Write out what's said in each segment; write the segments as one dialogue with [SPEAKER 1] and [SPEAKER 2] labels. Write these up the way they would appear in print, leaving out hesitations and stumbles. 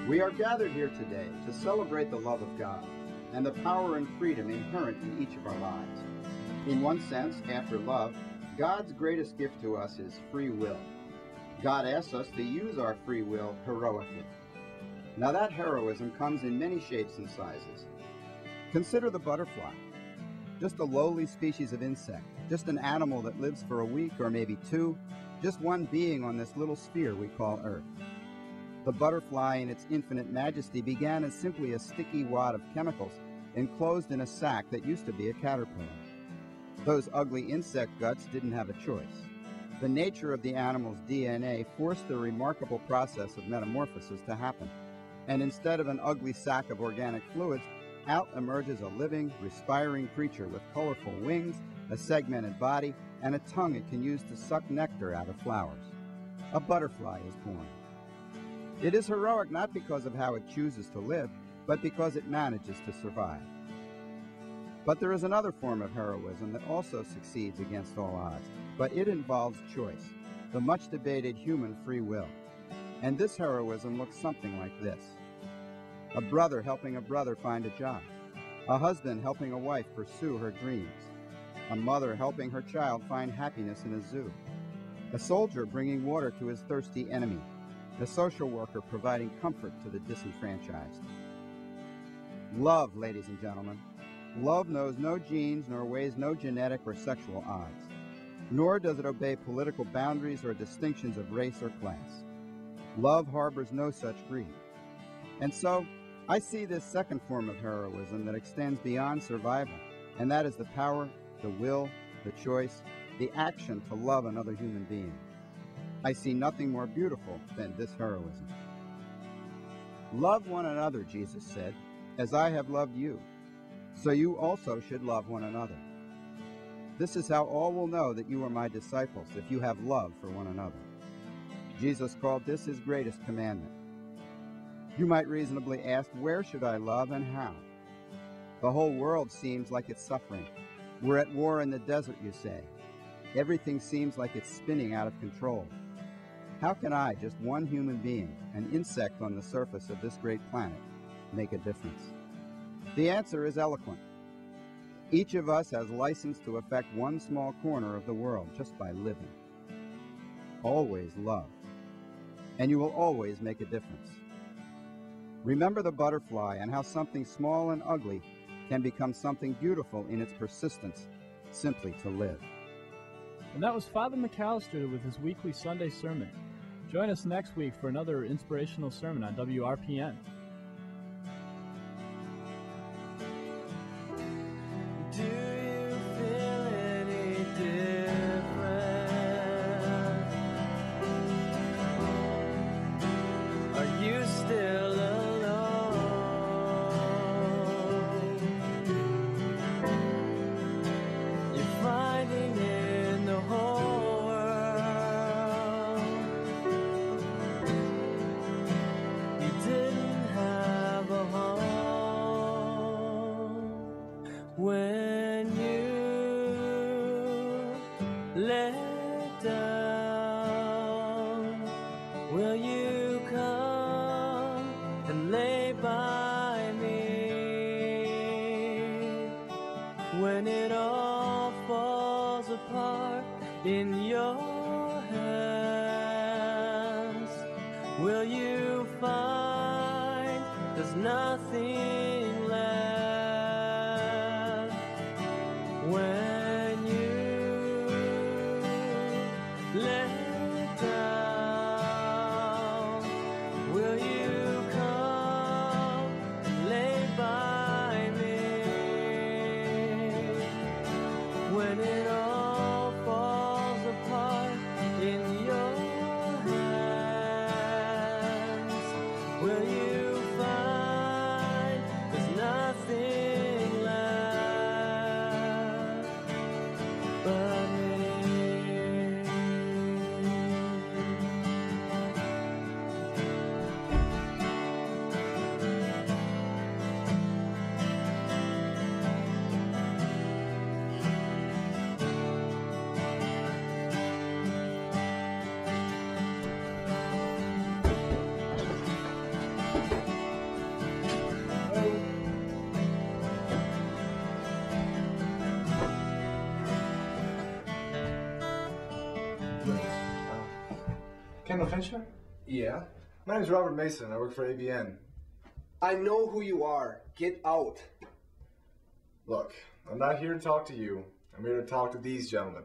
[SPEAKER 1] We are gathered here today to celebrate the love of God and the power and freedom inherent in each of our lives. In one sense, after love, God's greatest gift to us is free will. God asks us to use our free will heroically. Now that heroism comes in many shapes and sizes. Consider the butterfly, just a lowly species of insect, just an animal that lives for a week or maybe two, just one being on this little sphere we call Earth. The butterfly in its infinite majesty began as simply a sticky wad of chemicals enclosed in a sac that used to be a caterpillar. Those ugly insect guts didn't have a choice. The nature of the animal's DNA forced the remarkable process of metamorphosis to happen, and instead of an ugly sack of organic fluids, out emerges a living, respiring creature with colorful wings, a segmented body, and a tongue it can use to suck nectar out of flowers. A butterfly is born. It is heroic not because of how it chooses to live, but because it manages to survive. But there is another form of heroism that also succeeds against all odds, but it involves choice, the much debated human free will. And this heroism looks something like this. A brother helping a brother find a job, a husband helping a wife pursue her dreams, a mother helping her child find happiness in a zoo, a soldier bringing water to his thirsty enemy, a social worker providing comfort to the disenfranchised. Love, ladies and gentlemen. Love knows no genes nor weighs no genetic or sexual odds, nor does it obey political boundaries or distinctions of race or class. Love harbors no such greed. And so, I see this second form of heroism that extends beyond survival, and that is the power, the will, the choice, the action to love another human being. I see nothing more beautiful than this heroism. Love one another, Jesus said, as I have loved you. So you also should love one another. This is how all will know that you are my disciples, if you have love for one another. Jesus called this his greatest commandment. You might reasonably ask, where should I love and how? The whole world seems like it's suffering. We're at war in the desert, you say. Everything seems like it's spinning out of control. How can I, just one human being, an insect on the surface of this great planet, make a difference? The answer is eloquent. Each of us has license to affect one small corner of the world just by living. Always love, and you will always make a difference. Remember the butterfly and how something small and ugly can become something beautiful in its persistence, simply to live.
[SPEAKER 2] And that was Father McAllister with his weekly Sunday sermon. Join us next week for another inspirational sermon on WRPN.
[SPEAKER 3] Do you feel any different? Are you still alone? You're finding in the whole world you didn't have a home. When you let down, will you come and lay by me? When it all falls apart in your hands, will you find there's nothing left? When you let down, will you come and lay by me? When it all falls apart in your hands, will you find there's nothing left but me?
[SPEAKER 4] Kendall Fincher?
[SPEAKER 5] Yeah?
[SPEAKER 4] My name's Robert Mason. I work for ABN.
[SPEAKER 5] I know who you are. Get out.
[SPEAKER 4] Look, I'm not here to talk to you. I'm here to talk to these gentlemen.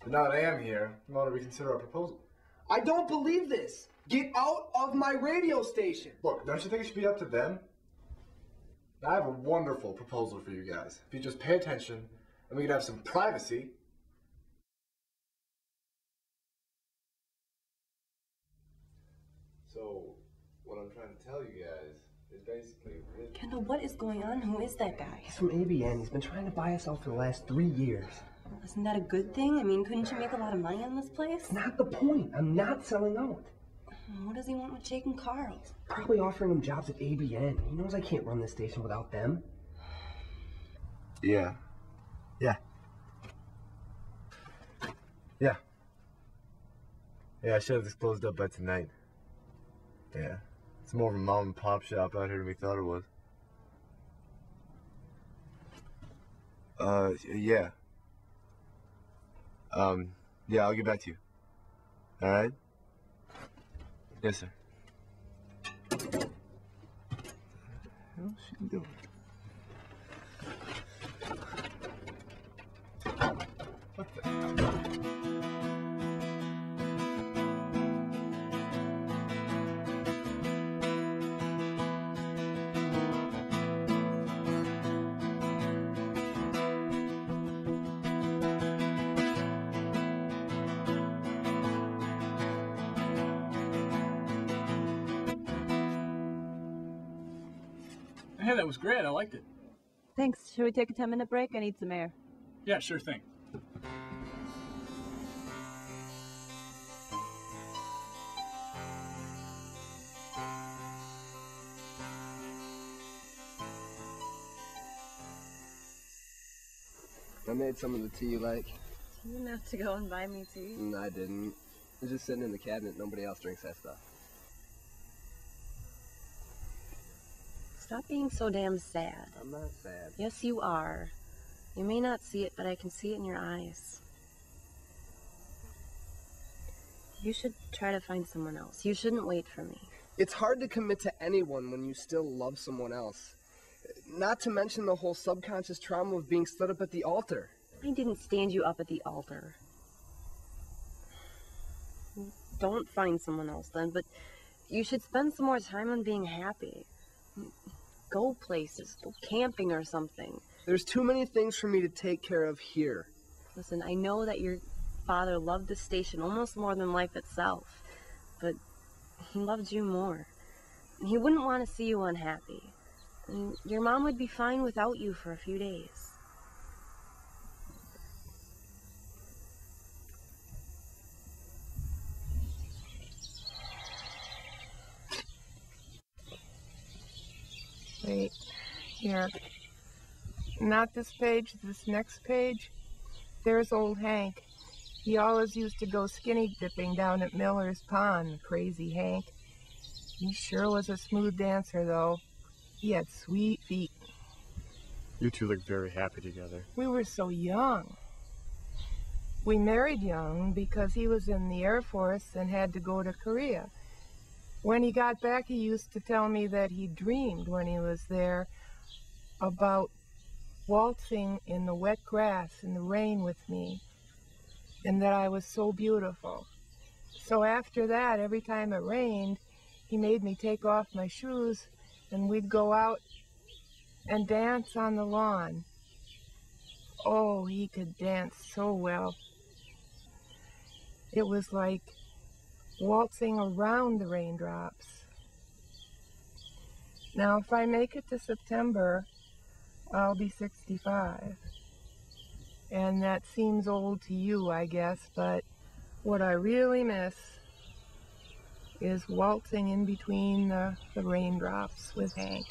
[SPEAKER 4] But now that I am here, I want to reconsider our proposal.
[SPEAKER 5] I don't believe this. Get out of my radio station.
[SPEAKER 4] Look, don't you think it should be up to them? I have a wonderful proposal for you guys. If you just pay attention, and we can have some privacy. So, what I'm trying to tell you guys is basically...
[SPEAKER 6] Kendall, what is going on? Who is that guy?
[SPEAKER 7] He's from ABN. He's been trying to buy us out for the last 3 years.
[SPEAKER 6] Well, isn't that a good thing? I mean, couldn't you make a lot of money on this place?
[SPEAKER 7] Not the point. I'm not selling out.
[SPEAKER 6] What does he want with Jake and Carl?
[SPEAKER 7] Probably offering him jobs at ABN. He knows I can't run this station without them.
[SPEAKER 4] Yeah. Yeah. Yeah. Yeah, I should have this closed up by tonight. Yeah. It's more of a mom and pop shop out here than we thought it was. Yeah. Yeah, I'll get back to you. Alright? Yes, sir. How's she doing? What the?
[SPEAKER 2] Hey, that was great. I liked it.
[SPEAKER 8] Thanks. Should we take a 10-minute break? I need some air.
[SPEAKER 2] Yeah, sure thing.
[SPEAKER 7] I made some of the tea you like.
[SPEAKER 6] You didn't have to go and buy me tea.
[SPEAKER 7] I didn't. It's just sitting in the cabinet. Nobody else drinks that stuff.
[SPEAKER 6] Stop being so damn sad.
[SPEAKER 7] I'm not sad.
[SPEAKER 6] Yes, you are. You may not see it, but I can see it in your eyes. You should try to find someone else. You shouldn't wait for me.
[SPEAKER 7] It's hard to commit to anyone when you still love someone else. Not to mention the whole subconscious trauma of being stood up at the altar.
[SPEAKER 6] I didn't stand you up at the altar. Don't find someone else then, but you should spend some more time on being happy. Go places, go camping or something.
[SPEAKER 7] There's too many things for me to take care of here.
[SPEAKER 6] Listen, I know that your father loved the station almost more than life itself, but he loved you more. And he wouldn't want to see you unhappy. And your mom would be fine without you for a few days.
[SPEAKER 9] Wait, here. Not this page, this next page. There's old Hank. He always used to go skinny dipping down at Miller's Pond, crazy Hank. He sure was a smooth dancer, though. He had sweet feet.
[SPEAKER 4] You two look very happy together.
[SPEAKER 9] We were so young. We married young because he was in the Air Force and had to go to Korea. When he got back, he used to tell me that he dreamed when he was there about waltzing in the wet grass in the rain with me, and that I was so beautiful. So after that, every time it rained, he made me take off my shoes, and we'd go out and dance on the lawn. Oh, he could dance so well. It was like waltzing around the raindrops. Now, if I make it to September, I'll be 65. And that seems old to you, I guess, but what I really miss is waltzing in between the raindrops with Hank.